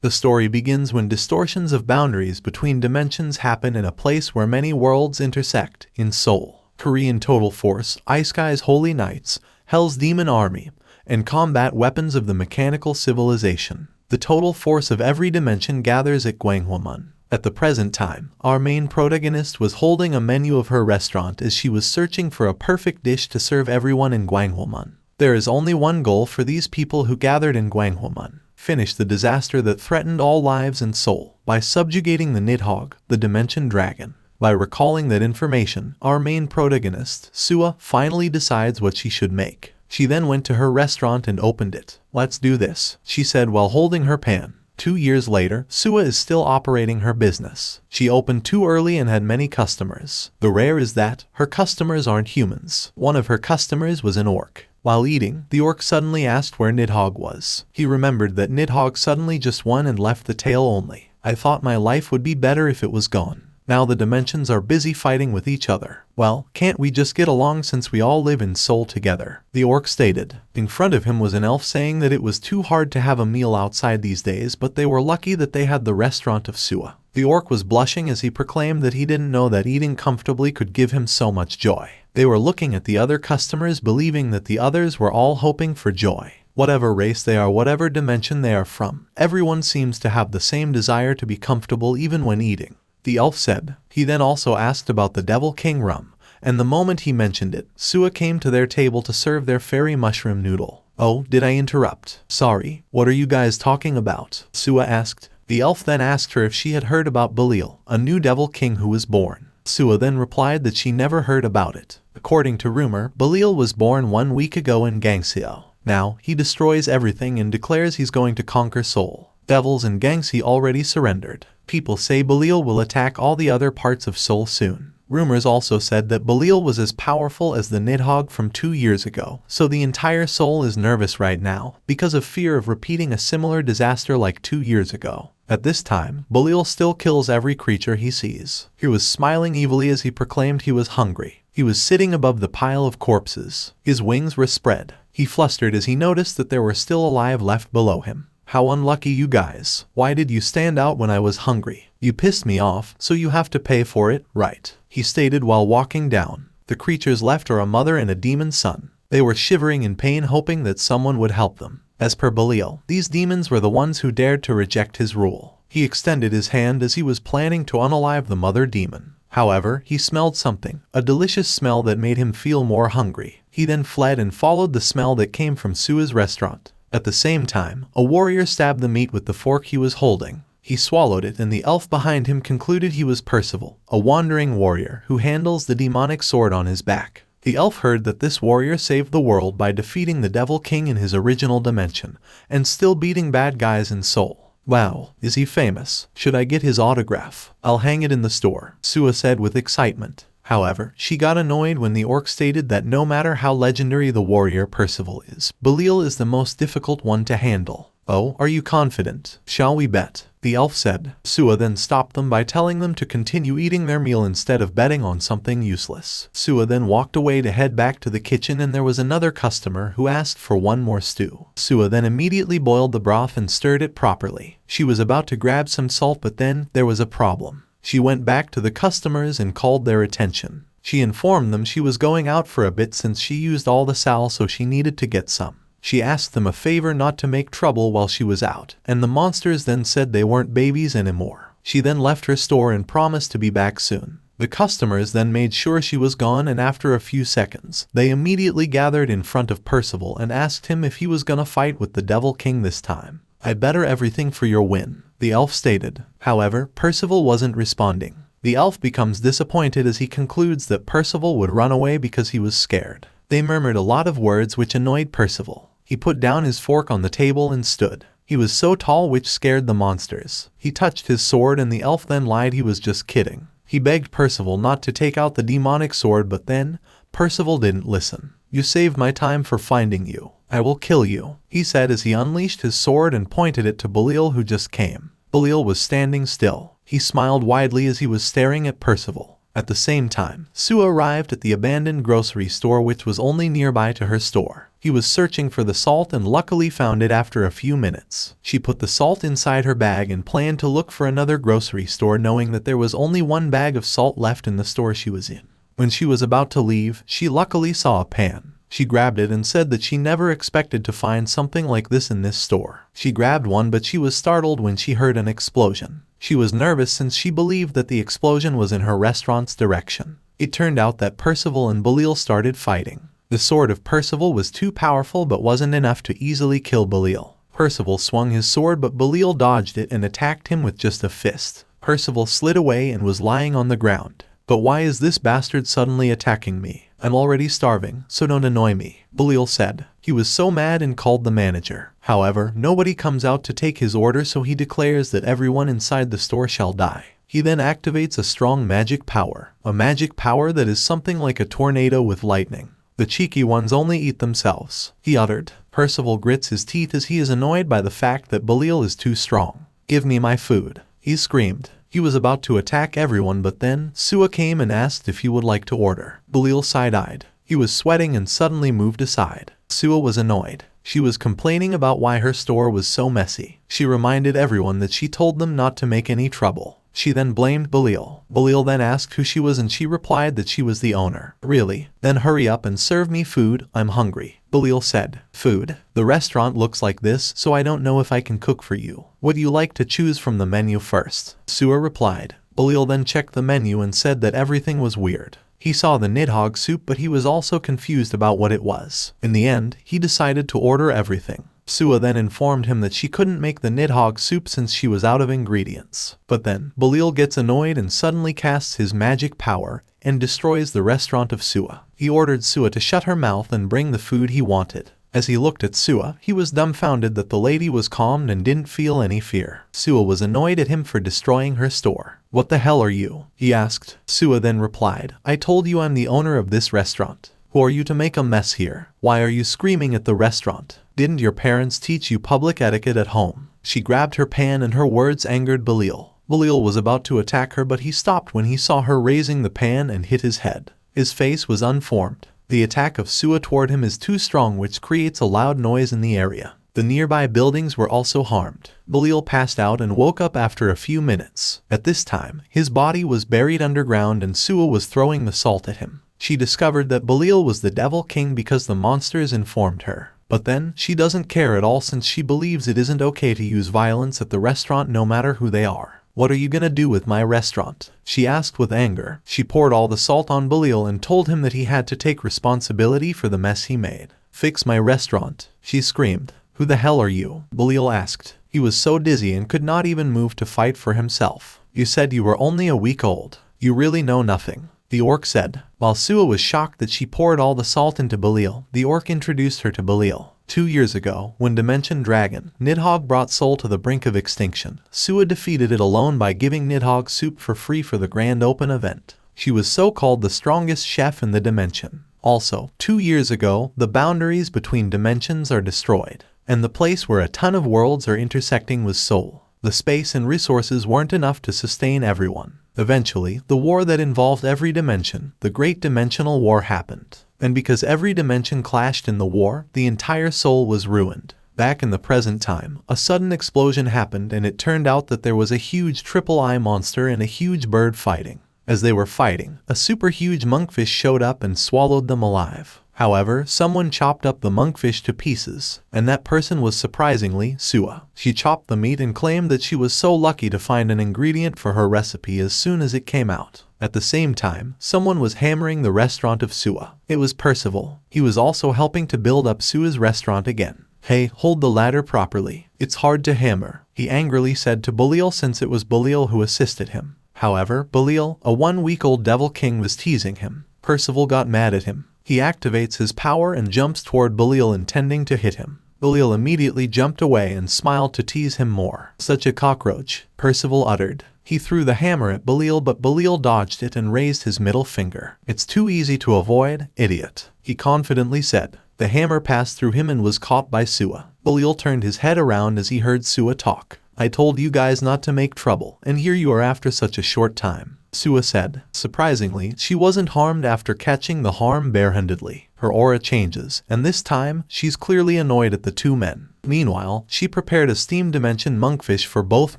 The story begins when distortions of boundaries between dimensions happen in a place where many worlds intersect, in Seoul. Korean Total Force, Ice-Sky's Holy Knights, Hell's Demon Army, and combat weapons of the mechanical civilization. The total force of every dimension gathers at Gwanghwamun. At the present time, our main protagonist was holding a menu of her restaurant as she was searching for a perfect dish to serve everyone in Gwanghwamun. There is only one goal for these people who gathered in Gwanghwamun: finish the disaster that threatened all lives in Seoul by subjugating the Nidhogg, the Dimension Dragon. By recalling that information, our main protagonist, Sua, finally decides what she should make. She then went to her restaurant and opened it. "Let's do this," she said while holding her pan. 2 years later, Sua is still operating her business. She opened too early and had many customers. The rare is that her customers aren't humans. One of her customers was an orc. While eating, the orc suddenly asked where Nidhogg was. He remembered that Nidhogg suddenly just won and left the tail only. "I thought my life would be better if it was gone. Now the dimensions are busy fighting with each other. Well, can't we just get along since we all live in Seoul together?" the orc stated. In front of him was an elf saying that it was too hard to have a meal outside these days, but they were lucky that they had the restaurant of Sua. The orc was blushing as he proclaimed that he didn't know that eating comfortably could give him so much joy. They were looking at the other customers, believing that the others were all hoping for joy. Whatever race they are, whatever dimension they are from, everyone seems to have the same desire to be comfortable even when eating, the elf said. He then also asked about the Devil King rum, and the moment he mentioned it, Sua came to their table to serve their fairy mushroom noodle. "Oh, did I interrupt? Sorry, what are you guys talking about?" Sua asked. The elf then asked her if she had heard about Balil, a new Devil King who was born. Sua then replied that she never heard about it. According to rumor, Balil was born 1 week ago in Gangseong. Now, he destroys everything and declares he's going to conquer Seoul. Devils in Gangsi already surrendered. People say Balil will attack all the other parts of Seoul soon. Rumors also said that Balil was as powerful as the Nidhogg from 2 years ago, so the entire Seoul is nervous right now, because of fear of repeating a similar disaster like 2 years ago. At this time, Balil still kills every creature he sees. He was smiling evilly as he proclaimed he was hungry. He was sitting above the pile of corpses. His wings were spread. He flustered as he noticed that there were still alive left below him. "How unlucky you guys. Why did you stand out when I was hungry? You pissed me off, so you have to pay for it, right?" he stated while walking down. The creatures left are a mother and a demon son. They were shivering in pain, hoping that someone would help them. As per Balil, these demons were the ones who dared to reject his rule. He extended his hand as he was planning to unalive the mother demon. However, he smelled something, a delicious smell that made him feel more hungry. He then fled and followed the smell that came from Sua's restaurant. At the same time, a warrior stabbed the meat with the fork he was holding. He swallowed it, and the elf behind him concluded he was Percival, a wandering warrior who handles the demonic sword on his back. The elf heard that this warrior saved the world by defeating the Devil King in his original dimension, and still beating bad guys in Seoul. "Wow, is he famous? Should I get his autograph? I'll hang it in the store," Sua said with excitement. However, she got annoyed when the orc stated that no matter how legendary the warrior Percival is, Balil is the most difficult one to handle. "Oh, are you confident? Shall we bet?" the elf said. Sua then stopped them by telling them to continue eating their meal instead of betting on something useless. Sua then walked away to head back to the kitchen, and there was another customer who asked for one more stew. Sua then immediately boiled the broth and stirred it properly. She was about to grab some salt, but then there was a problem. She went back to the customers and called their attention. She informed them she was going out for a bit since she used all the sal, so she needed to get some. She asked them a favor not to make trouble while she was out, and the monsters then said they weren't babies anymore. She then left her store and promised to be back soon. The customers then made sure she was gone, and after a few seconds, they immediately gathered in front of Percival and asked him if he was gonna fight with the Devil King this time. "I better everything for your win," the elf stated. However, Percival wasn't responding. The elf becomes disappointed as he concludes that Percival would run away because he was scared. They murmured a lot of words which annoyed Percival. He put down his fork on the table and stood. He was so tall, which scared the monsters. He touched his sword, and the elf then lied he was just kidding. He begged Percival not to take out the demonic sword, but then Percival didn't listen. "You saved my time for finding you. I will kill you," he said as he unleashed his sword and pointed it to Balil, who just came. Balil was standing still. He smiled widely as he was staring at Percival. At the same time, Sua arrived at the abandoned grocery store, which was only nearby to her store. He was searching for the salt and luckily found it after a few minutes. She put the salt inside her bag and planned to look for another grocery store, knowing that there was only one bag of salt left in the store she was in. When she was about to leave, she luckily saw a pan. She grabbed it and said that she never expected to find something like this in this store. She grabbed one, but she was startled when she heard an explosion. She was nervous since she believed that the explosion was in her restaurant's direction. It turned out that Percival and Balil started fighting. The sword of Percival was too powerful but wasn't enough to easily kill Balil. Percival swung his sword, but Balil dodged it and attacked him with just a fist. Percival slid away and was lying on the ground. "But why is this bastard suddenly attacking me? I'm already starving, so don't annoy me," Balil said. He was so mad and called the manager. However, nobody comes out to take his order, so he declares that everyone inside the store shall die. He then activates a strong magic power. A magic power that is something like a tornado with lightning. "The cheeky ones only eat themselves," he uttered. Percival grits his teeth as he is annoyed by the fact that Balil is too strong. "Give me my food," he screamed. He was about to attack everyone, but then Sua came and asked if he would like to order. Balil side-eyed. He was sweating and suddenly moved aside. Sua was annoyed. She was complaining about why her store was so messy. She reminded everyone that she told them not to make any trouble. She then blamed Balil. Balil then asked who she was and she replied that she was the owner. "Really? Then hurry up and serve me food, I'm hungry," Balil said. "Food? The restaurant looks like this, so I don't know if I can cook for you. Would you like to choose from the menu first?" Sua replied. Balil then checked the menu and said that everything was weird. He saw the Nidhogg soup, but he was also confused about what it was. In the end, he decided to order everything. Sua then informed him that she couldn't make the Nidhogg soup since she was out of ingredients. But then, Balil gets annoyed and suddenly casts his magic power and destroys the restaurant of Sua. He ordered Sua to shut her mouth and bring the food he wanted. As he looked at Sua, he was dumbfounded that the lady was calm and didn't feel any fear. Sua was annoyed at him for destroying her store. "What the hell are you?" he asked. Sua then replied, "I told you I'm the owner of this restaurant. Who are you to make a mess here? Why are you screaming at the restaurant? Didn't your parents teach you public etiquette at home?" She grabbed her pan and her words angered Balil. Balil was about to attack her, but he stopped when he saw her raising the pan and hit his head. His face was unformed. The attack of Sua toward him is too strong, which creates a loud noise in the area. The nearby buildings were also harmed. Balil passed out and woke up after a few minutes. At this time, his body was buried underground and Sua was throwing the salt at him. She discovered that Balil was the Devil King because the monsters informed her. But then, she doesn't care at all since she believes it isn't okay to use violence at the restaurant no matter who they are. "What are you gonna do with my restaurant?" she asked with anger. She poured all the salt on Balil and told him that he had to take responsibility for the mess he made. "Fix my restaurant," she screamed. "Who the hell are you?" Balil asked. He was so dizzy and could not even move to fight for himself. "You said you were only a week old. You really know nothing," the orc said. While Sua was shocked that she poured all the salt into Balil, the orc introduced her to Balil. 2 years ago, when Dimension Dragon, Nidhogg brought Seoul to the brink of extinction, Sua defeated it alone by giving Nidhogg soup for free for the grand open event. She was so-called the strongest chef in the dimension. Also, 2 years ago, the boundaries between dimensions are destroyed, and the place where a ton of worlds are intersecting was Seoul. The space and resources weren't enough to sustain everyone. Eventually, the war that involved every dimension, the Great Dimensional War, happened. And because every dimension clashed in the war, the entire Seoul was ruined. Back in the present time, a sudden explosion happened and it turned out that there was a huge triple eye monster and a huge bird fighting. As they were fighting, a super huge monkfish showed up and swallowed them alive. However, someone chopped up the monkfish to pieces, and that person was surprisingly Sua. She chopped the meat and claimed that she was so lucky to find an ingredient for her recipe as soon as it came out. At the same time, someone was hammering the restaurant of Sua. It was Percival. He was also helping to build up Sua's restaurant again. "Hey, hold the ladder properly. It's hard to hammer," he angrily said to Balil since it was Balil who assisted him. However, Balil, a 1-week-old Devil King, was teasing him. Percival got mad at him. He activates his power and jumps toward Balil intending to hit him. Balil immediately jumped away and smiled to tease him more. "Such a cockroach," Percival uttered. He threw the hammer at Balil, but Balil dodged it and raised his middle finger. "It's too easy to avoid, idiot," he confidently said. The hammer passed through him and was caught by Sua. Balil turned his head around as he heard Sua talk. "I told you guys not to make trouble, and here you are after such a short time. Sua said. Surprisingly, she wasn't harmed after catching the harm barehandedly. Her aura changes, and this time, she's clearly annoyed at the two men. Meanwhile, she prepared a steamed dimension monkfish for both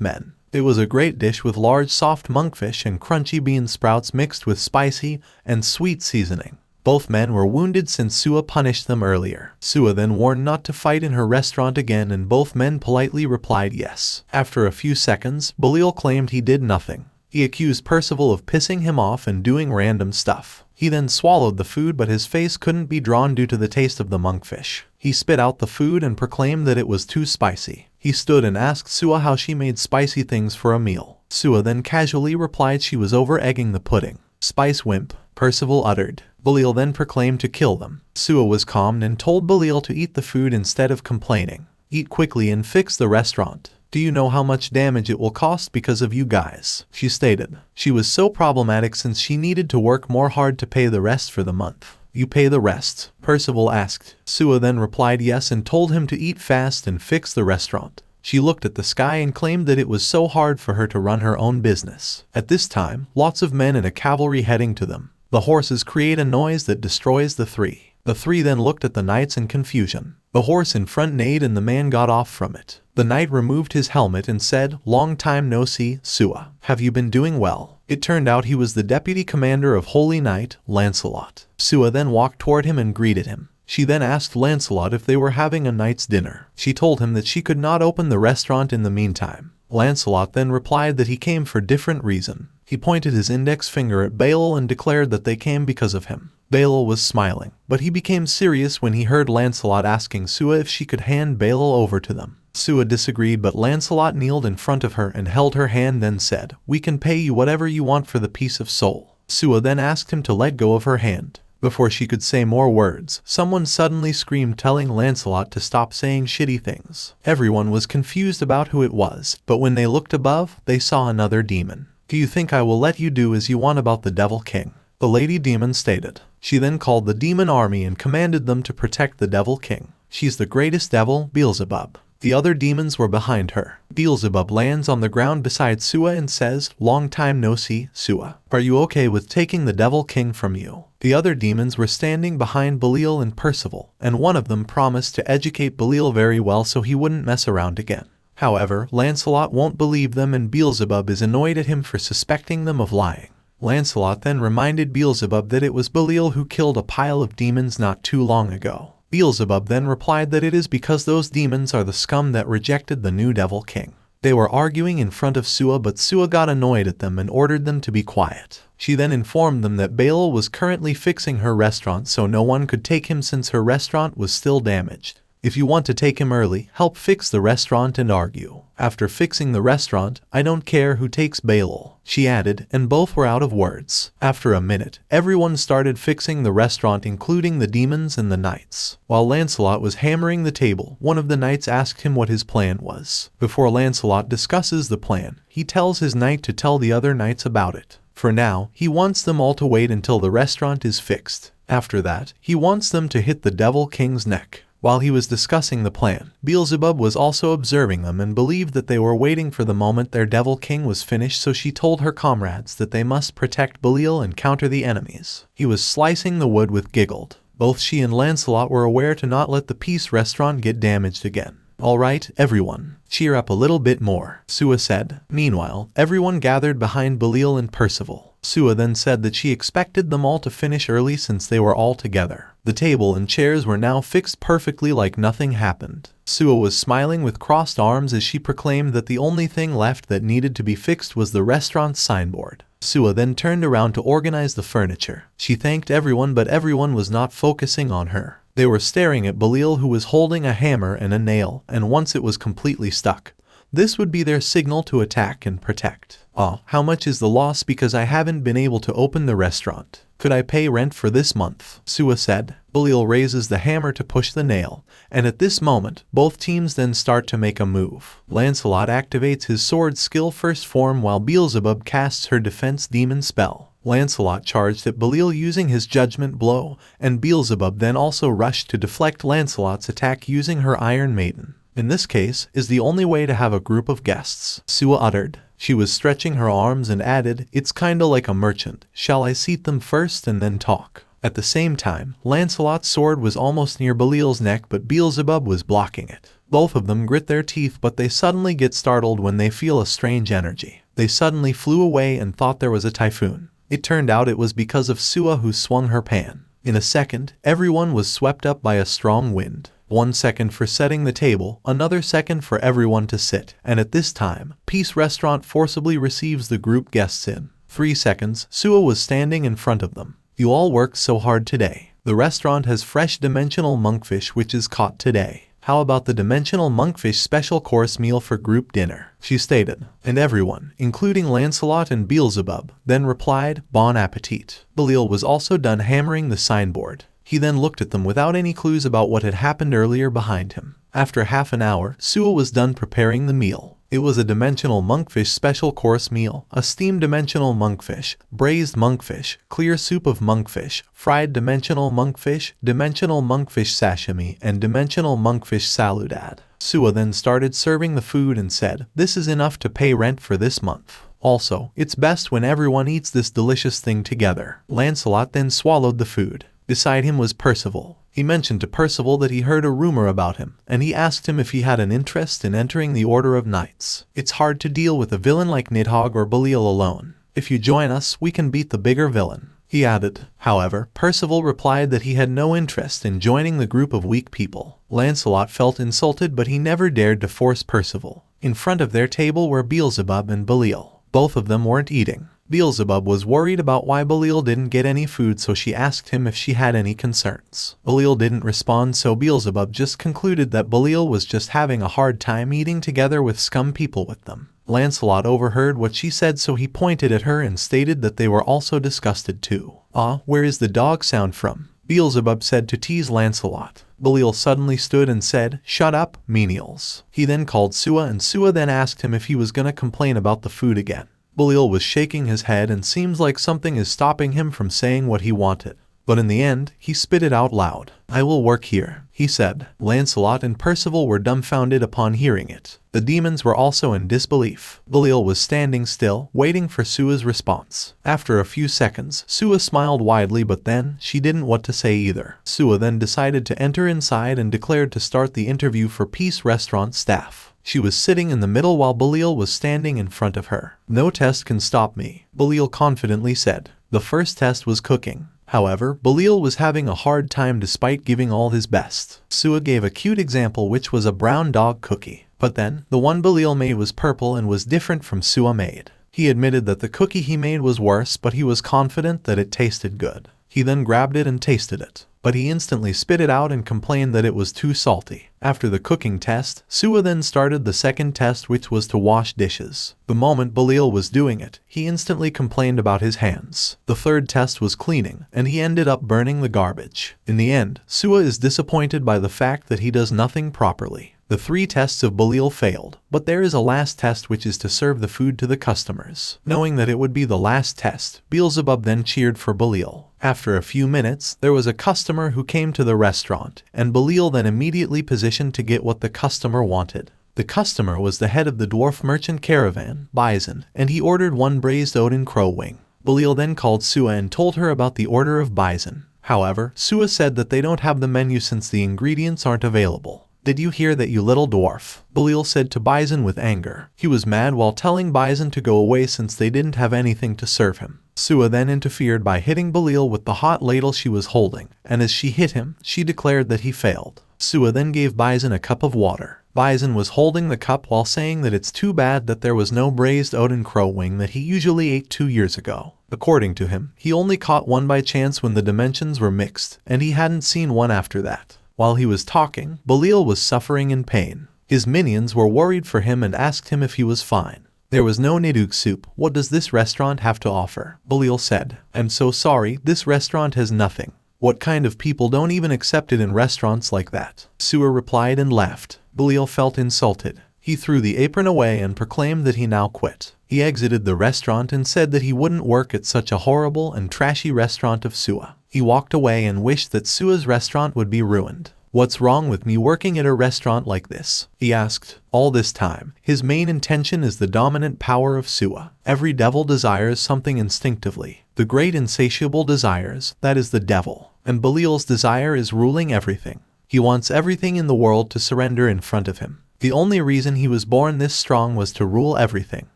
men. It was a great dish with large soft monkfish and crunchy bean sprouts mixed with spicy and sweet seasoning. Both men were wounded since Sua punished them earlier. Sua then warned not to fight in her restaurant again, and both men politely replied yes. After a few seconds, Balil claimed he did nothing. He accused Percival of pissing him off and doing random stuff. He then swallowed the food, but his face couldn't be drawn due to the taste of the monkfish. He spit out the food and proclaimed that it was too spicy. He stood and asked Sua how she made spicy things for a meal. Sua then casually replied she was over-egging the pudding. Spice wimp, Percival uttered. Balil then proclaimed to kill them. Sua was calmed and told Balil to eat the food instead of complaining. Eat quickly and fix the restaurant. Do you know how much damage it will cost because of you guys? She stated. She was so problematic since she needed to work more hard to pay the rest for the month. You pay the rest? Percival asked. Sua then replied yes and told him to eat fast and fix the restaurant. She looked at the sky and claimed that it was so hard for her to run her own business. At this time, lots of men and a cavalry heading to them. The horses create a noise that destroys the three. The three then looked at the knights in confusion. The horse in front neighed and the man got off from it. The knight removed his helmet and said, "Long time no see, Sua. Have you been doing well?" It turned out he was the deputy commander of Holy Knight, Lancelot. Sua then walked toward him and greeted him. She then asked Lancelot if they were having a knight's dinner. She told him that she could not open the restaurant in the meantime. Lancelot then replied that he came for different reason. He pointed his index finger at Balil and declared that they came because of him. Balil was smiling, but he became serious when he heard Lancelot asking Sua if she could hand Balil over to them. Sua disagreed, but Lancelot kneeled in front of her and held her hand, then said, "We can pay you whatever you want for the piece of soul." Sua then asked him to let go of her hand. Before she could say more words, someone suddenly screamed, telling Lancelot to stop saying shitty things. Everyone was confused about who it was, but when they looked above, they saw another demon. "Do you think I will let you do as you want about the Devil King?" the Lady Demon stated. She then called the demon army and commanded them to protect the Devil King. "She's the greatest devil, Beelzebub." The other demons were behind her. Beelzebub lands on the ground beside Sua and says, "Long time no see, Sua. Are you okay with taking the Devil King from you?" The other demons were standing behind Balil and Percival, and one of them promised to educate Balil very well so he wouldn't mess around again. However, Lancelot won't believe them and Beelzebub is annoyed at him for suspecting them of lying. Lancelot then reminded Beelzebub that it was Balil who killed a pile of demons not too long ago. Beelzebub then replied that it is because those demons are the scum that rejected the new Devil King. They were arguing in front of Sua, but Sua got annoyed at them and ordered them to be quiet. She then informed them that Balil was currently fixing her restaurant so no one could take him since her restaurant was still damaged. If you want to take him early, help fix the restaurant and argue. After fixing the restaurant, I don't care who takes Balil, she added, and both were out of words. After a minute, everyone started fixing the restaurant, including the demons and the knights. While Lancelot was hammering the table, one of the knights asked him what his plan was. Before Lancelot discusses the plan, he tells his knight to tell the other knights about it. For now, he wants them all to wait until the restaurant is fixed. After that, he wants them to hit the Devil King's neck. While he was discussing the plan, Beelzebub was also observing them and believed that they were waiting for the moment their Devil King was finished, so she told her comrades that they must protect Balil and counter the enemies. He was slicing the wood with giggled. Both she and Lancelot were aware to not let the Peace Restaurant get damaged again. "Alright, everyone, cheer up a little bit more," Sua said. Meanwhile, everyone gathered behind Balil and Percival. Sua then said that she expected them all to finish early since they were all together. The table and chairs were now fixed perfectly like nothing happened. Sua was smiling with crossed arms as she proclaimed that the only thing left that needed to be fixed was the restaurant's signboard. Sua then turned around to organize the furniture. She thanked everyone, but everyone was not focusing on her. They were staring at Balil, who was holding a hammer and a nail, and once it was completely stuck, this would be their signal to attack and protect. "Oh, how much is the loss because I haven't been able to open the restaurant? Could I pay rent for this month?" Sua said. Balil raises the hammer to push the nail, and at this moment, both teams then start to make a move. Lancelot activates his sword skill first form while Beelzebub casts her defense demon spell. Lancelot charged at Balil using his judgment blow, and Beelzebub then also rushed to deflect Lancelot's attack using her Iron Maiden. "In this case, is the only way to have a group of guests," Sua uttered. She was stretching her arms and added, "It's kinda like a merchant. Shall I seat them first and then talk?" At the same time, Lancelot's sword was almost near Balil's neck, but Beelzebub was blocking it. Both of them grit their teeth, but they suddenly get startled when they feel a strange energy. They suddenly flew away and thought there was a typhoon. It turned out it was because of Sua, who swung her pan. In a second, everyone was swept up by a strong wind. 1 second for setting the table, another second for everyone to sit, and at this time, Peace Restaurant forcibly receives the group guests in. 3 seconds, Sua was standing in front of them. "You all worked so hard today. The restaurant has fresh dimensional monkfish which is caught today. How about the dimensional monkfish special course meal for group dinner?" she stated. And everyone, including Lancelot and Beelzebub, then replied, "Bon appetit." Balil was also done hammering the signboard. He then looked at them without any clues about what had happened earlier behind him. After half an hour, Sua was done preparing the meal. It was a dimensional monkfish special course meal, a steamed dimensional monkfish, braised monkfish, clear soup of monkfish, fried dimensional monkfish sashimi, and dimensional monkfish saludad. Sua then started serving the food and said, "This is enough to pay rent for this month. Also, it's best when everyone eats this delicious thing together." Lancelot then swallowed the food. Beside him was Percival. He mentioned to Percival that he heard a rumor about him, and he asked him if he had an interest in entering the Order of Knights. "It's hard to deal with a villain like Nidhogg or Balil alone. If you join us, we can beat the bigger villain," he added. However, Percival replied that he had no interest in joining the group of weak people. Lancelot felt insulted, but he never dared to force Percival. In front of their table were Beelzebub and Balil. Both of them weren't eating. Beelzebub was worried about why Balil didn't get any food, so she asked him if she had any concerns. Balil didn't respond, so Beelzebub just concluded that Balil was just having a hard time eating together with scum people with them. Lancelot overheard what she said, so he pointed at her and stated that they were also disgusted too. "Ah, where is the dog sound from?" Beelzebub said to tease Lancelot. Balil suddenly stood and said, "Shut up, menials." He then called Sua, and Sua then asked him if he was gonna complain about the food again. Balil was shaking his head and seems like something is stopping him from saying what he wanted. But in the end, he spit it out loud. "I will work here," he said. Lancelot and Percival were dumbfounded upon hearing it. The demons were also in disbelief. Balil was standing still, waiting for Sua's response. After a few seconds, Sua smiled widely, but then, she didn't know what to say either. Sua then decided to enter inside and declared to start the interview for Peace Restaurant staff. She was sitting in the middle while Balil was standing in front of her. "No test can stop me," Balil confidently said. The first test was cooking. However, Balil was having a hard time despite giving all his best. Sua gave a cute example, which was a brown dog cookie. But then, the one Balil made was purple and was different from Sua made. He admitted that the cookie he made was worse, but he was confident that it tasted good. He then grabbed it and tasted it. But he instantly spit it out and complained that it was too salty. After the cooking test, Sua then started the second test, which was to wash dishes. The moment Balil was doing it, he instantly complained about his hands. The third test was cleaning, and he ended up burning the garbage. In the end, Sua is disappointed by the fact that he does nothing properly. The 3 tests of Balil failed, but there is a last test, which is to serve the food to the customers. Knowing that it would be the last test, Beelzebub then cheered for Balil. After a few minutes, there was a customer who came to the restaurant, and Balil then immediately positioned to get what the customer wanted. The customer was the head of the dwarf merchant caravan, Bison, and he ordered 1 braised Odin crow wing. Balil then called Sua and told her about the order of Bison. However, Sua said that they don't have the menu since the ingredients aren't available. "Did you hear that, you little dwarf?" Balil said to Bison with anger. He was mad while telling Bison to go away since they didn't have anything to serve him. Sua then interfered by hitting Balil with the hot ladle she was holding, and as she hit him, she declared that he failed. Sua then gave Bison a cup of water. Bison was holding the cup while saying that it's too bad that there was no braised Odin crow wing that he usually ate 2 years ago. According to him, he only caught one by chance when the dimensions were mixed, and he hadn't seen one after that. While he was talking, Balil was suffering in pain. His minions were worried for him and asked him if he was fine. "There was no Nidhogg soup. What does this restaurant have to offer?" Balil said. "I'm so sorry, this restaurant has nothing. What kind of people don't even accept it in restaurants like that?" Sua replied and laughed. Balil felt insulted. He threw the apron away and proclaimed that he now quit. He exited the restaurant and said that he wouldn't work at such a horrible and trashy restaurant of Sua. He walked away and wished that Sua's restaurant would be ruined. "What's wrong with me working at a restaurant like this?" he asked. All this time, his main intention is the dominant power of Sua. Every devil desires something instinctively. The great insatiable desires, that is the devil. And Balil's desire is ruling everything. He wants everything in the world to surrender in front of him. The only reason he was born this strong was to rule everything.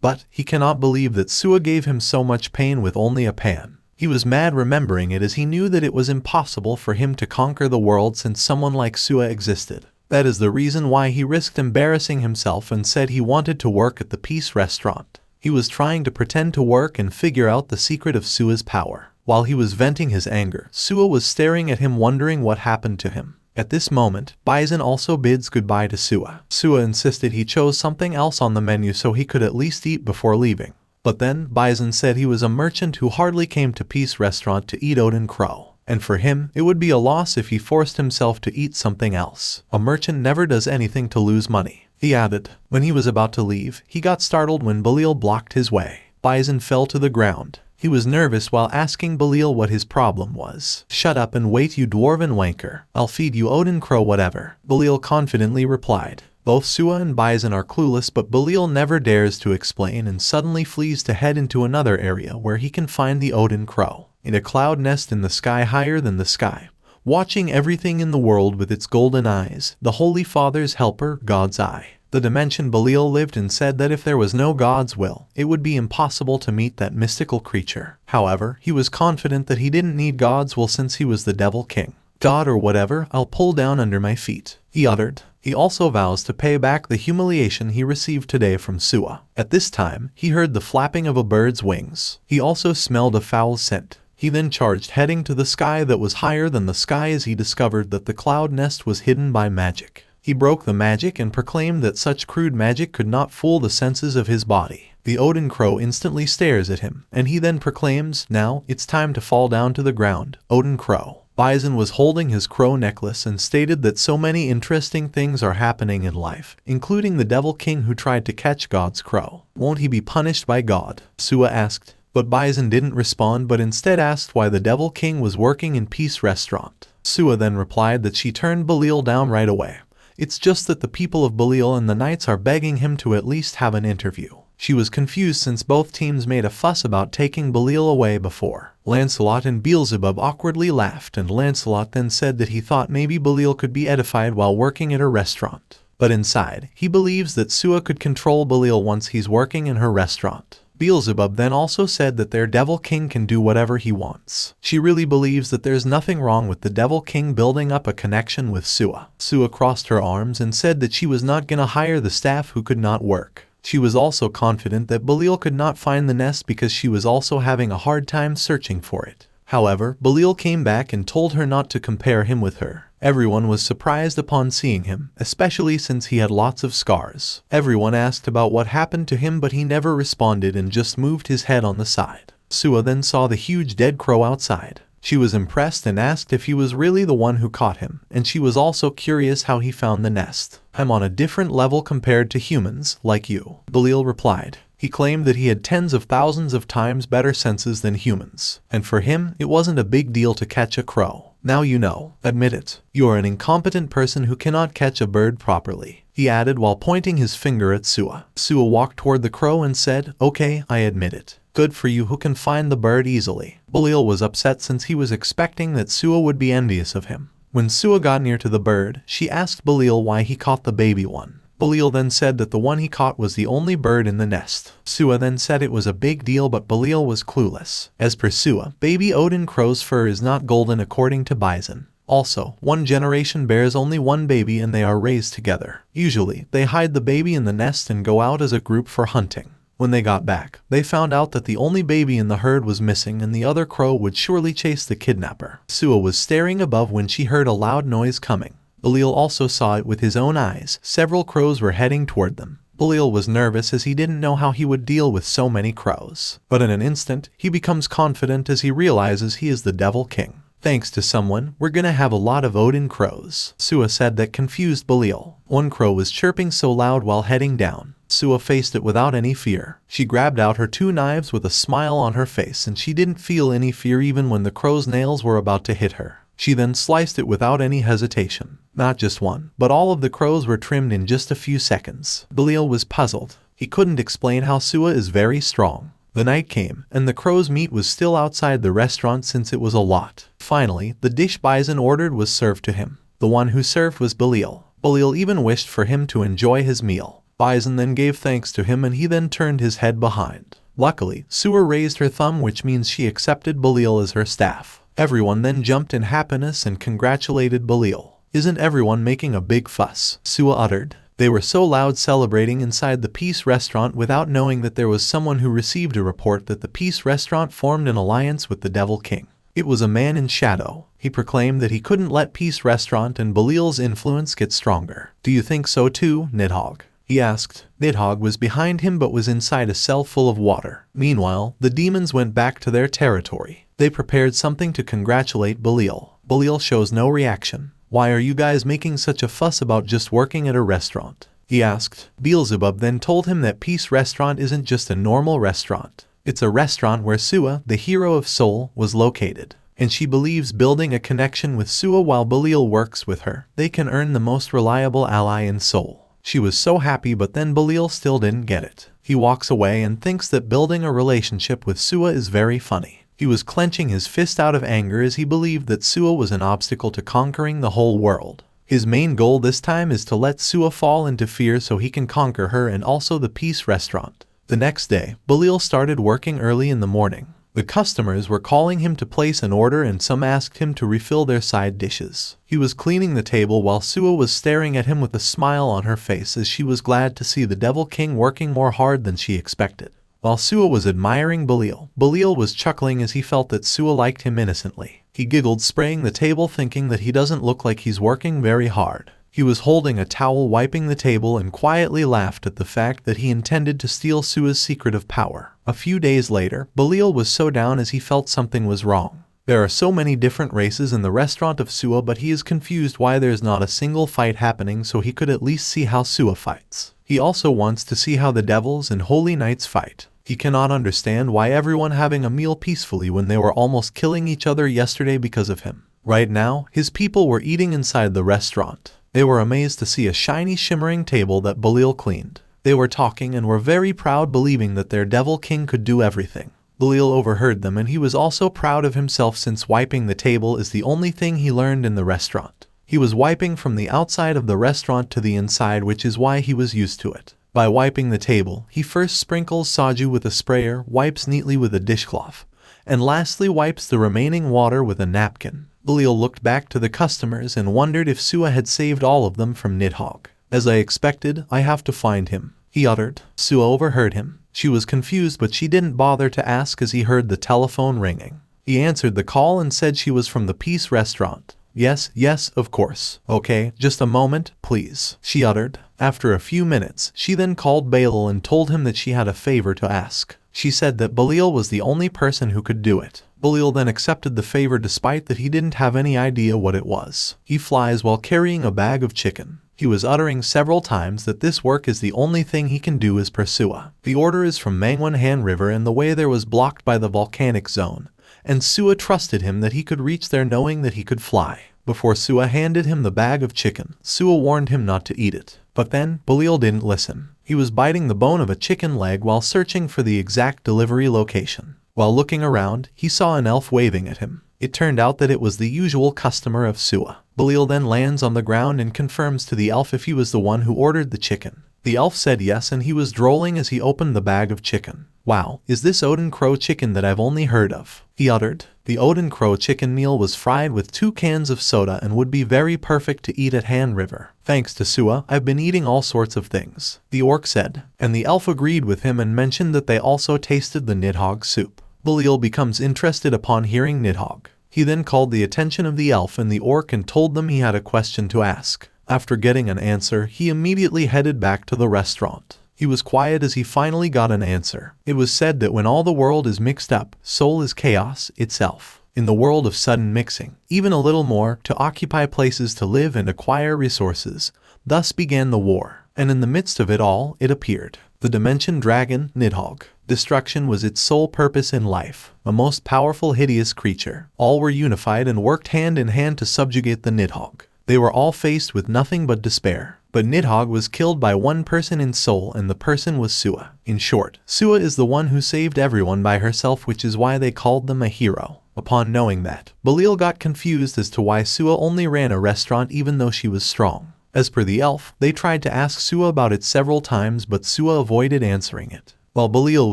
But he cannot believe that Sua gave him so much pain with only a pan. He was mad remembering it as he knew that it was impossible for him to conquer the world since someone like Sua existed. That is the reason why he risked embarrassing himself and said he wanted to work at the Peace Restaurant. He was trying to pretend to work and figure out the secret of Sua's power. While he was venting his anger, Sua was staring at him wondering what happened to him. At this moment, Bison also bids goodbye to Sua. Sua insisted he chose something else on the menu so he could at least eat before leaving. But then, Bison said he was a merchant who hardly came to Peace Restaurant to eat Odin Crow. And for him, it would be a loss if he forced himself to eat something else. A merchant never does anything to lose money. He added. When he was about to leave, he got startled when Balil blocked his way. Bison fell to the ground. He was nervous while asking Balil what his problem was. "Shut up and wait, you dwarven wanker. I'll feed you Odin Crow whatever," Balil confidently replied. Both Sua and Bison are clueless, but Balil never dares to explain and suddenly flees to head into another area where he can find the Odin Crow. In a cloud nest in the sky higher than the sky, watching everything in the world with its golden eyes, the Holy Father's helper, God's eye. The dimension Balil lived in said that if there was no God's will, it would be impossible to meet that mystical creature. However, he was confident that he didn't need God's will since he was the Devil King. "God or whatever, I'll pull down under my feet," he uttered. He also vows to pay back the humiliation he received today from Sua. At this time, he heard the flapping of a bird's wings. He also smelled a foul scent. He then charged, heading to the sky that was higher than the sky as he discovered that the cloud nest was hidden by magic. He broke the magic and proclaimed that such crude magic could not fool the senses of his body. The Odin Crow instantly stares at him, and he then proclaims, "Now, it's time to fall down to the ground, Odin Crow." Bison was holding his crow necklace and stated that so many interesting things are happening in life, including the Devil King who tried to catch God's crow. "Won't he be punished by God?" Sua asked. But Bison didn't respond but instead asked why the Devil King was working in Peace Restaurant. Sua then replied that she turned Balil down right away. It's just that the people of Balil and the knights are begging him to at least have an interview. She was confused since both teams made a fuss about taking Balil away before. Lancelot and Beelzebub awkwardly laughed, and Lancelot then said that he thought maybe Balil could be edified while working at a restaurant. But inside, he believes that Sua could control Balil once he's working in her restaurant. Beelzebub then also said that their Devil King can do whatever he wants. She really believes that there's nothing wrong with the Devil King building up a connection with Sua. Sua crossed her arms and said that she was not gonna hire the staff who could not work. She was also confident that Balil could not find the nest because she was also having a hard time searching for it. However, Balil came back and told her not to compare him with her. Everyone was surprised upon seeing him, especially since he had lots of scars. Everyone asked about what happened to him but he never responded and just moved his head on the side. Sua then saw the huge dead crow outside. She was impressed and asked if he was really the one who caught him, and she was also curious how he found the nest. "I'm on a different level compared to humans, like you," Balil replied. He claimed that he had tens of thousands of times better senses than humans, and for him, it wasn't a big deal to catch a crow. "Now you know, admit it. You are an incompetent person who cannot catch a bird properly," he added while pointing his finger at Sua. Sua walked toward the crow and said, "Okay, I admit it. Good for you who can find the bird easily." Balil was upset since he was expecting that Sua would be envious of him. When Sua got near to the bird, she asked Balil why he caught the baby one. Balil then said that the one he caught was the only bird in the nest. Sua then said it was a big deal but Balil was clueless. As per Sua, baby Odin Crow's fur is not golden according to Bison. Also, one generation bears only one baby and they are raised together. Usually, they hide the baby in the nest and go out as a group for hunting. When they got back, they found out that the only baby in the herd was missing and the other crow would surely chase the kidnapper. Sua was staring above when she heard a loud noise coming. Balil also saw it with his own eyes. Several crows were heading toward them. Balil was nervous as he didn't know how he would deal with so many crows. But in an instant, he becomes confident as he realizes he is the Devil King. "Thanks to someone, we're gonna have a lot of Odin crows," Sua said. That confused Balil. One crow was chirping so loud while heading down. Sua faced it without any fear. She grabbed out her 2 knives with a smile on her face and she didn't feel any fear even when the crow's nails were about to hit her. She then sliced it without any hesitation. Not just one, but all of the crows were trimmed in just a few seconds. Balil was puzzled. He couldn't explain how Sua is very strong. The night came, and the crow's meat was still outside the restaurant since it was a lot. Finally, the dish Bison ordered was served to him. The one who served was Balil. Balil even wished for him to enjoy his meal. Bison then gave thanks to him and he then turned his head behind. Luckily, Sua raised her thumb, which means she accepted Balil as her staff. Everyone then jumped in happiness and congratulated Balil. Isn't everyone making a big fuss? Sua uttered. They were so loud celebrating inside the Peace Restaurant without knowing that there was someone who received a report that the Peace Restaurant formed an alliance with the Devil King. It was a man in shadow. He proclaimed that he couldn't let Peace Restaurant and Balil's influence get stronger. Do you think so too, Nidhogg? He asked. Nidhogg was behind him but was inside a cell full of water. Meanwhile, the demons went back to their territory. They prepared something to congratulate Balil. Balil shows no reaction. Why are you guys making such a fuss about just working at a restaurant? He asked. Beelzebub then told him that Peace Restaurant isn't just a normal restaurant. It's a restaurant where Sua, the hero of Seoul, was located. And she believes building a connection with Sua while Balil works with her, they can earn the most reliable ally in Seoul. She was so happy, but then Balil still didn't get it. He walks away and thinks that building a relationship with Sua is very funny. He was clenching his fist out of anger as he believed that Sua was an obstacle to conquering the whole world. His main goal this time is to let Sua fall into fear so he can conquer her and also the Peace Restaurant. The next day, Balil started working early in the morning. The customers were calling him to place an order and some asked him to refill their side dishes. He was cleaning the table while Sua was staring at him with a smile on her face as she was glad to see the Devil King working more hard than she expected. While Sua was admiring Balil, Balil was chuckling as he felt that Sua liked him innocently. He giggled, spraying the table, thinking that he doesn't look like he's working very hard. He was holding a towel wiping the table and quietly laughed at the fact that he intended to steal Sua's secret of power. A few days later, Balil was so down as he felt something was wrong. There are so many different races in the restaurant of Sua, but he is confused why there's not a single fight happening so he could at least see how Sua fights. He also wants to see how the devils and holy knights fight. He cannot understand why everyone having a meal peacefully when they were almost killing each other yesterday because of him. Right now, his people were eating inside the restaurant. They were amazed to see a shiny shimmering table that Balil cleaned. They were talking and were very proud, believing that their Devil King could do everything. Balil overheard them and he was also proud of himself since wiping the table is the only thing he learned in the restaurant. He was wiping from the outside of the restaurant to the inside, which is why he was used to it. By wiping the table, he first sprinkles soju with a sprayer, wipes neatly with a dishcloth, and lastly wipes the remaining water with a napkin. Balil looked back to the customers and wondered if Sua had saved all of them from Nidhogg. As I expected, I have to find him, he uttered. Sua overheard him. She was confused, but she didn't bother to ask as he heard the telephone ringing. He answered the call and said she was from the Peace Restaurant. Yes, of course. Okay, just a moment, please, she uttered. After a few minutes, she then called Balil and told him that she had a favor to ask. She said that Balil was the only person who could do it. Balil then accepted the favor despite that he didn't have any idea what it was. He flies while carrying a bag of chicken. He was uttering several times that this work is the only thing he can do is pursue. The order is from Manhwa River and the way there was blocked by the volcanic zone, and Sua trusted him that he could reach there knowing that he could fly. Before Sua handed him the bag of chicken, Sua warned him not to eat it. But then, Balil didn't listen. He was biting the bone of a chicken leg while searching for the exact delivery location. While looking around, he saw an elf waving at him. It turned out that it was the usual customer of Sua. Balil then lands on the ground and confirms to the elf if he was the one who ordered the chicken. The elf said yes, and he was drooling as he opened the bag of chicken. Wow, is this Odin Crow chicken that I've only heard of? He uttered. The Odin Crow chicken meal was fried with 2 cans of soda and would be very perfect to eat at Han River. Thanks to Sua, I've been eating all sorts of things, the orc said. And the elf agreed with him and mentioned that they also tasted the Nidhogg soup. Balil becomes interested upon hearing Nidhogg. He then called the attention of the elf and the orc and told them he had a question to ask. After getting an answer, he immediately headed back to the restaurant. He was quiet as he finally got an answer. It was said that when all the world is mixed up, Seoul is chaos itself. In the world of sudden mixing, even a little more, to occupy places to live and acquire resources. Thus began the war. And in the midst of it all, it appeared. The dimension dragon, Nidhogg. Destruction was its sole purpose in life, a most powerful hideous creature. All were unified and worked hand in hand to subjugate the Nidhogg. They were all faced with nothing but despair. But Nidhogg was killed by one person in Seoul, and the person was Sua. In short, Sua is the one who saved everyone by herself, which is why they called them a hero. Upon knowing that, Balil got confused as to why Sua only ran a restaurant even though she was strong. As per the elf, they tried to ask Sua about it several times, but Sua avoided answering it. While Balil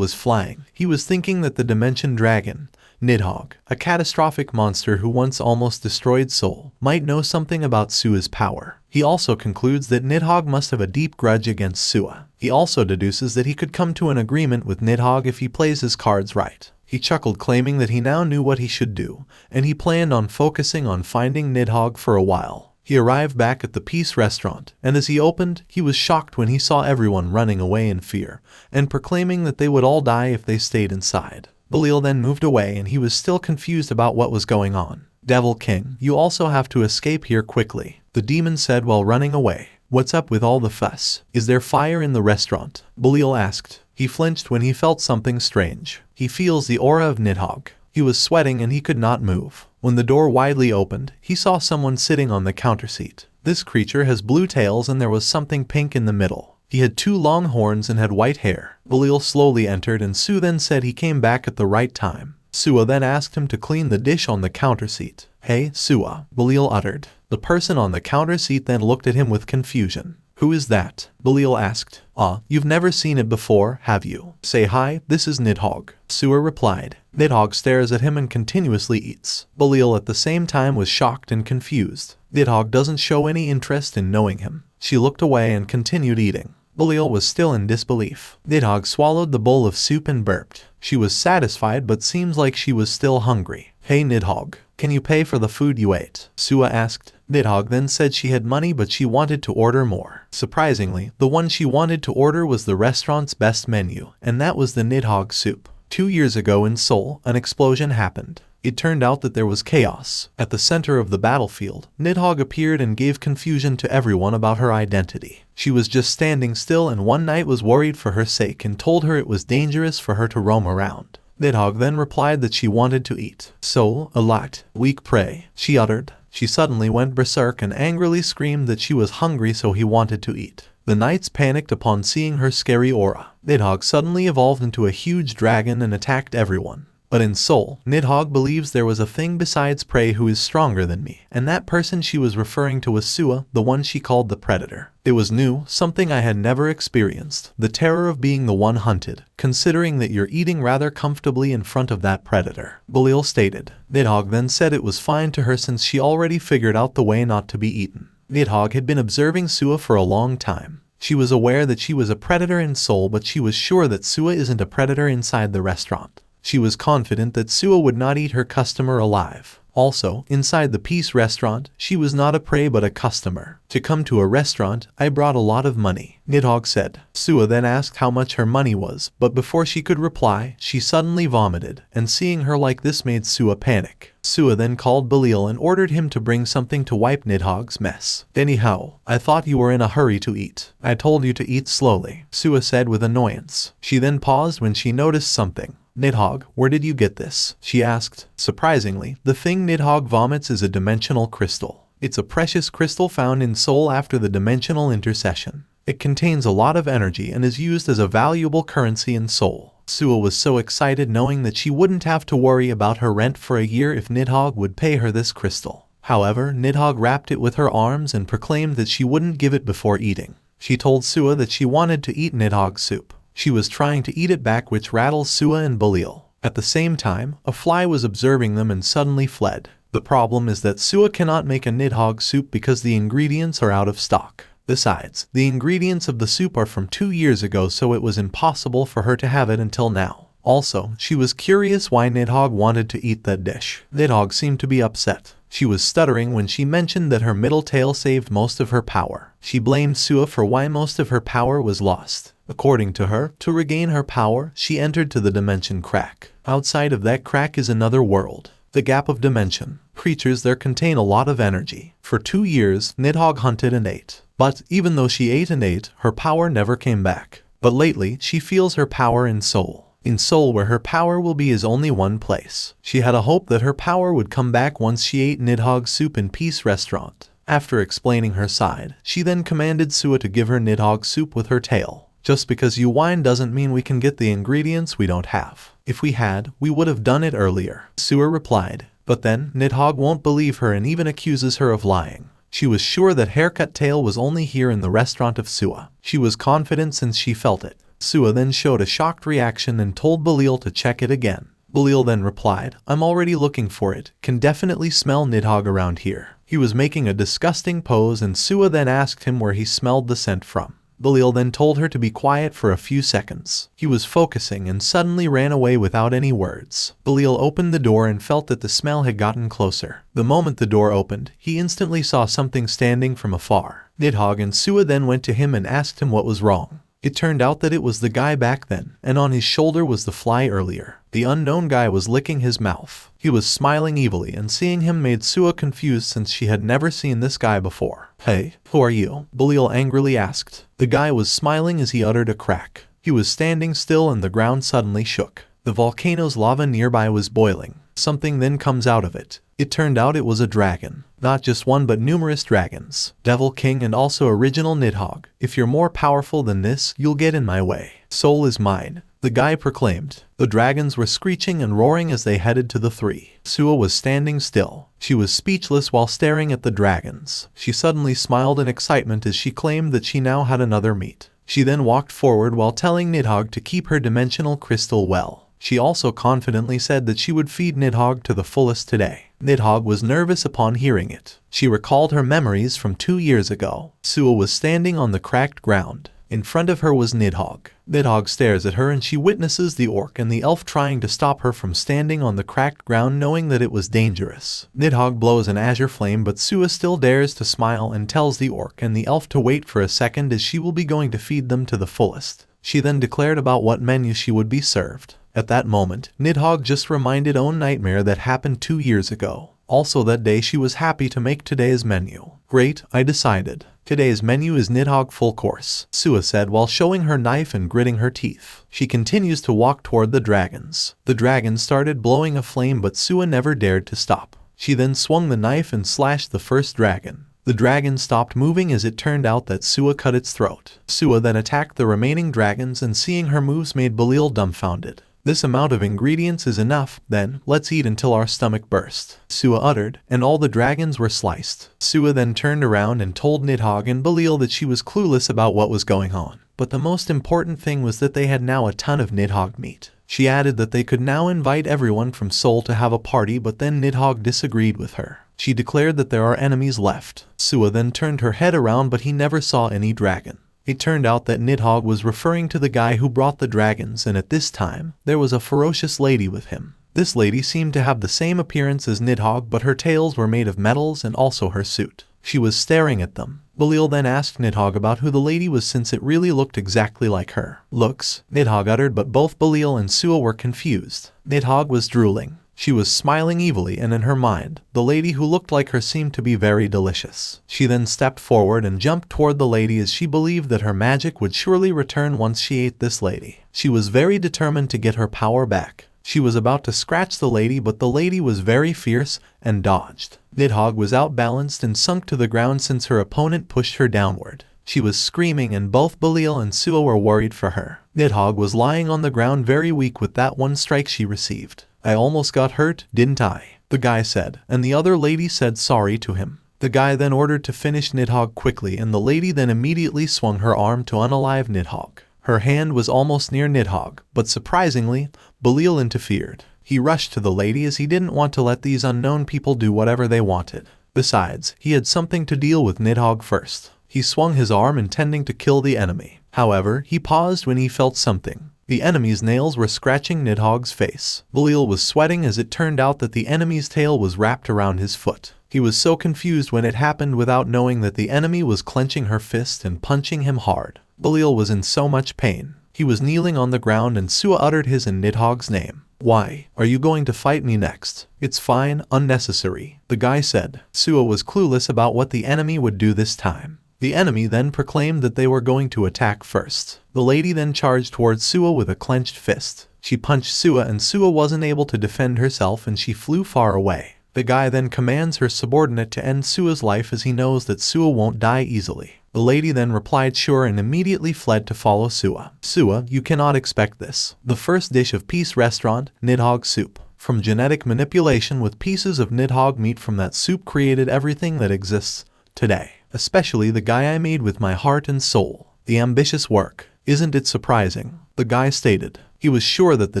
was flying, he was thinking that the dimension dragon, Nidhogg, a catastrophic monster who once almost destroyed Seoul, might know something about Sua's power. He also concludes that Nidhogg must have a deep grudge against Sua. He also deduces that he could come to an agreement with Nidhogg if he plays his cards right. He chuckled, claiming that he now knew what he should do, and he planned on focusing on finding Nidhogg for a while. He arrived back at the Peace Restaurant, and as he opened, he was shocked when he saw everyone running away in fear, and proclaiming that they would all die if they stayed inside. Balil then moved away, and he was still confused about what was going on. Devil King, you also have to escape here quickly, the demon said while running away. What's up with all the fuss? Is there fire in the restaurant? Balil asked. He flinched when he felt something strange. He feels the aura of Nidhogg. He was sweating and he could not move. When the door widely opened, he saw someone sitting on the counter seat. This creature has blue tails and there was something pink in the middle. He had 2 long horns and had white hair. Balil slowly entered, and Su then said he came back at the right time. Sua then asked him to clean the dish on the counter seat. Hey, Sua, Balil uttered. The person on the counter seat then looked at him with confusion. Who is that? Balil asked. You've never seen it before, have you? Say hi, this is Nidhogg. Sua replied. Nidhogg stares at him and continuously eats. Balil at the same time was shocked and confused. Nidhogg doesn't show any interest in knowing him. She looked away and continued eating. Balil was still in disbelief. Nidhogg swallowed the bowl of soup and burped. She was satisfied but seems like she was still hungry. Hey Nidhogg, can you pay for the food you ate? Sua asked. Nidhogg then said she had money but she wanted to order more. Surprisingly, the one she wanted to order was the restaurant's best menu, and that was the Nidhogg soup. 2 years ago in Seoul, an explosion happened. It turned out that there was chaos. At the center of the battlefield, Nidhogg appeared and gave confusion to everyone about her identity. She was just standing still, and one knight was worried for her sake and told her it was dangerous for her to roam around. Nidhogg then replied that she wanted to eat. So, a light, weak prey, she uttered. She suddenly went berserk and angrily screamed that she was hungry, so he wanted to eat. The knights panicked upon seeing her scary aura. Nidhogg suddenly evolved into a huge dragon and attacked everyone. But in Seoul, Nidhogg believes there was a thing besides prey who is stronger than me, and that person she was referring to was Sua, the one she called the predator. It was new, something I had never experienced, the terror of being the one hunted, considering that you're eating rather comfortably in front of that predator, Balil stated. Nidhogg then said it was fine to her since she already figured out the way not to be eaten. Nidhogg had been observing Sua for a long time. She was aware that she was a predator in Seoul, but she was sure that Sua isn't a predator inside the restaurant. She was confident that Sua would not eat her customer alive. Also, inside the Peace Restaurant, she was not a prey but a customer. To come to a restaurant, I brought a lot of money, Nidhogg said. Sua then asked how much her money was, but before she could reply, she suddenly vomited, and seeing her like this made Sua panic. Sua then called Balil and ordered him to bring something to wipe Nidhogg's mess. Anyhow, I thought you were in a hurry to eat. I told you to eat slowly, Sua said with annoyance. She then paused when she noticed something. Nidhogg, where did you get this? She asked. Surprisingly, the thing Nidhogg vomits is a dimensional crystal. It's a precious crystal found in Seoul after the dimensional intercession. It contains a lot of energy and is used as a valuable currency in Seoul. Sua was so excited knowing that she wouldn't have to worry about her rent for a year if Nidhogg would pay her this crystal. However, Nidhogg wrapped it with her arms and proclaimed that she wouldn't give it before eating. She told Sua that she wanted to eat Nidhogg's soup. She was trying to eat it back, which rattles Sua and Balil. At the same time, a fly was observing them and suddenly fled. The problem is that Sua cannot make a Nidhogg soup because the ingredients are out of stock. Besides, the ingredients of the soup are from 2 years ago, so it was impossible for her to have it until now. Also, she was curious why Nidhogg wanted to eat that dish. Nidhogg seemed to be upset. She was stuttering when she mentioned that her middle tail saved most of her power. She blamed Sua for why most of her power was lost. According to her, to regain her power, she entered to the dimension crack. Outside of that crack is another world, the gap of dimension. Creatures there contain a lot of energy. For 2 years, Nidhogg hunted and ate. But even though she ate and ate, her power never came back. But lately, she feels her power in Seoul. In Seoul, where her power will be, is only one place. She had a hope that her power would come back once she ate Nidhogg soup in Pyeonghwa Restaurant. After explaining her side, she then commanded Sua to give her Nidhogg soup with her tail. Just because you whine doesn't mean we can get the ingredients we don't have. If we had, we would have done it earlier, Sua replied. But then, Nidhogg won't believe her and even accuses her of lying. She was sure that haircut tail was only here in the restaurant of Sua. She was confident since she felt it. Sua then showed a shocked reaction and told Balil to check it again. Balil then replied, I'm already looking for it, can definitely smell Nidhogg around here. He was making a disgusting pose and Sua then asked him where he smelled the scent from. Balil then told her to be quiet for a few seconds. He was focusing and suddenly ran away without any words. Balil opened the door and felt that the smell had gotten closer. The moment the door opened, he instantly saw something standing from afar. Nidhogg and Sua then went to him and asked him what was wrong. It turned out that it was the guy back then, and on his shoulder was the fly earlier. The unknown guy was licking his mouth. He was smiling evilly, and seeing him made Sua confused since she had never seen this guy before. Hey, who are you? Balil angrily asked. The guy was smiling as he uttered a crack. He was standing still and the ground suddenly shook. The volcano's lava nearby was boiling. Something then comes out of it. It turned out it was a dragon. Not just one but numerous dragons. Devil King and also original Nidhogg. If you're more powerful than this, you'll get in my way. Soul is mine, the guy proclaimed. The dragons were screeching and roaring as they headed to the three. Sua was standing still. She was speechless while staring at the dragons. She suddenly smiled in excitement as she claimed that she now had another meat. She then walked forward while telling Nidhogg to keep her dimensional crystal well. She also confidently said that she would feed Nidhogg to the fullest today. Nidhogg was nervous upon hearing it. She recalled her memories from 2 years ago. Sua was standing on the cracked ground. In front of her was Nidhogg. Nidhogg stares at her and she witnesses the orc and the elf trying to stop her from standing on the cracked ground, knowing that it was dangerous. Nidhogg blows an azure flame, but Sua still dares to smile and tells the orc and the elf to wait for a second as she will be going to feed them to the fullest. She then declared about what menu she would be served. At that moment, Nidhogg just reminded own nightmare that happened 2 years ago. Also that day she was happy to make today's menu. Great, I decided. Today's menu is Nidhogg full course, Sua said while showing her knife and gritting her teeth. She continues to walk toward the dragons. The dragons started blowing a flame, but Sua never dared to stop. She then swung the knife and slashed the first dragon. The dragon stopped moving as it turned out that Sua cut its throat. Sua then attacked the remaining dragons and seeing her moves made Balil dumbfounded. This amount of ingredients is enough, then, let's eat until our stomach bursts, Sua uttered, and all the dragons were sliced. Sua then turned around and told Nidhogg and Balil that she was clueless about what was going on. But the most important thing was that they had now a ton of Nidhogg meat. She added that they could now invite everyone from Seoul to have a party, but then Nidhogg disagreed with her. She declared that there are enemies left. Sua then turned her head around, but he never saw any dragon. It turned out that Nidhogg was referring to the guy who brought the dragons, and at this time, there was a ferocious lady with him. This lady seemed to have the same appearance as Nidhogg, but her tails were made of metals and also her suit. She was staring at them. Balil then asked Nidhogg about who the lady was since it really looked exactly like her. Looks, Nidhogg uttered, but both Balil and Sua were confused. Nidhogg was drooling. She was smiling evilly, and in her mind, the lady who looked like her seemed to be very delicious. She then stepped forward and jumped toward the lady as she believed that her magic would surely return once she ate this lady. She was very determined to get her power back. She was about to scratch the lady, but the lady was very fierce and dodged. Nidhogg was outbalanced and sunk to the ground since her opponent pushed her downward. She was screaming and both Balil and Sua were worried for her. Nidhogg was lying on the ground very weak with that one strike she received. I almost got hurt, didn't I? The guy said, and the other lady said sorry to him. The guy then ordered to finish Nidhogg quickly, and the lady then immediately swung her arm to unalive Nidhogg. Her hand was almost near Nidhogg, but surprisingly, Balil interfered. He rushed to the lady as he didn't want to let these unknown people do whatever they wanted. Besides, he had something to deal with Nidhogg first. He swung his arm intending to kill the enemy. However, he paused when he felt something. The enemy's nails were scratching Nidhogg's face. Balil was sweating as it turned out that the enemy's tail was wrapped around his foot. He was so confused when it happened without knowing that the enemy was clenching her fist and punching him hard. Balil was in so much pain. He was kneeling on the ground and Sua uttered his and Nidhogg's name. Why, are you going to fight me next? It's fine, unnecessary, the guy said. Sua was clueless about what the enemy would do this time. The enemy then proclaimed that they were going to attack first. The lady then charged towards Suwa with a clenched fist. She punched Suwa and Suwa wasn't able to defend herself and she flew far away. The guy then commands her subordinate to end Suwa's life as he knows that Suwa won't die easily. The lady then replied sure and immediately fled to follow Suwa. Suwa, you cannot expect this. The first dish of Peace Restaurant, Nidhogg soup. From genetic manipulation with pieces of Nidhogg meat from that soup created everything that exists today. Especially the guy I made with my heart and soul. The ambitious work. Isn't it surprising? The guy stated. He was sure that the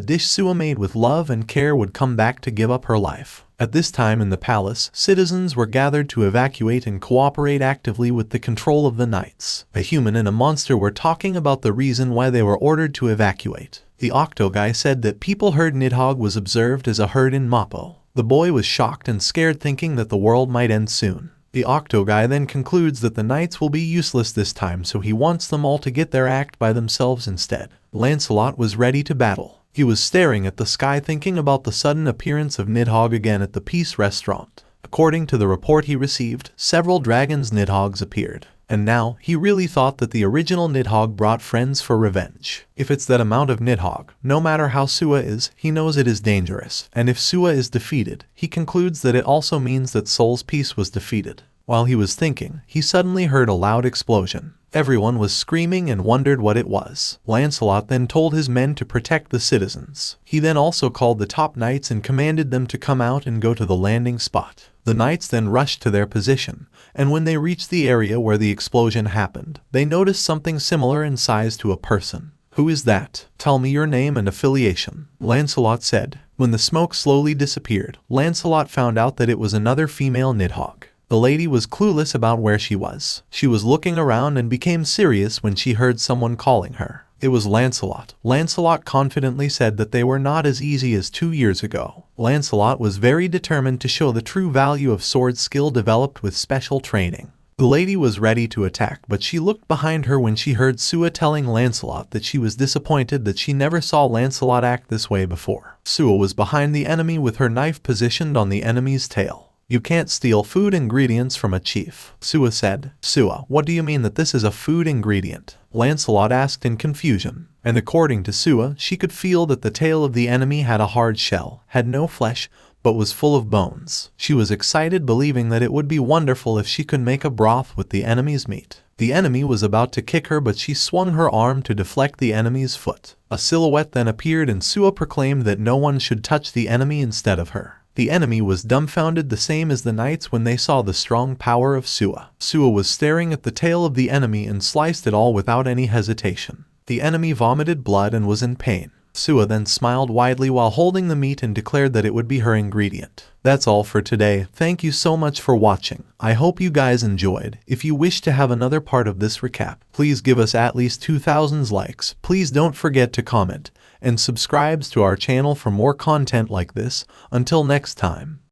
dish Suwa made with love and care would come back to give up her life. At this time in the palace, citizens were gathered to evacuate and cooperate actively with the control of the knights. A human and a monster were talking about the reason why they were ordered to evacuate. The octo guy said that people heard Nidhogg was observed as a herd in Mappo. The boy was shocked and scared thinking that the world might end soon. The octo guy then concludes that the knights will be useless this time so he wants them all to get their act by themselves instead. Lancelot was ready to battle. He was staring at the sky thinking about the sudden appearance of Nidhogg again at the Peace Restaurant. According to the report he received, several dragons Nidhoggs appeared. And now, he really thought that the original Nidhogg brought friends for revenge. If it's that amount of Nidhogg, no matter how Suwa is, he knows it is dangerous. And if Suwa is defeated, he concludes that it also means that Seoul's peace was defeated. While he was thinking, he suddenly heard a loud explosion. Everyone was screaming and wondered what it was. Lancelot then told his men to protect the citizens. He then also called the top knights and commanded them to come out and go to the landing spot. The knights then rushed to their position, and when they reached the area where the explosion happened, they noticed something similar in size to a person. Who is that? Tell me your name and affiliation, Lancelot said. When the smoke slowly disappeared, Lancelot found out that it was another female Nidhogg. The lady was clueless about where she was. She was looking around and became serious when she heard someone calling her. It was Lancelot. Lancelot confidently said that they were not as easy as 2 years ago. Lancelot was very determined to show the true value of sword skill developed with special training. The lady was ready to attack, but she looked behind her when she heard Suwa telling Lancelot that she was disappointed that she never saw Lancelot act this way before. Suwa was behind the enemy with her knife positioned on the enemy's tail. You can't steal food ingredients from a chief, Suwa said. Suwa, what do you mean that this is a food ingredient? Lancelot asked in confusion. And according to Suwa, she could feel that the tail of the enemy had a hard shell, had no flesh, but was full of bones. She was excited, believing that it would be wonderful if she could make a broth with the enemy's meat. The enemy was about to kick her, but she swung her arm to deflect the enemy's foot. A silhouette then appeared and Suwa proclaimed that no one should touch the enemy instead of her. The enemy was dumbfounded, the same as the knights when they saw the strong power of Suwa. Suwa was staring at the tail of the enemy and sliced it all without any hesitation. The enemy vomited blood and was in pain. Suwa then smiled widely while holding the meat and declared that it would be her ingredient. That's all for today. Thank you so much for watching. I hope you guys enjoyed. If you wish to have another part of this recap, please give us at least 2,000 likes. Please don't forget to comment and subscribe to our channel for more content like this. Until next time.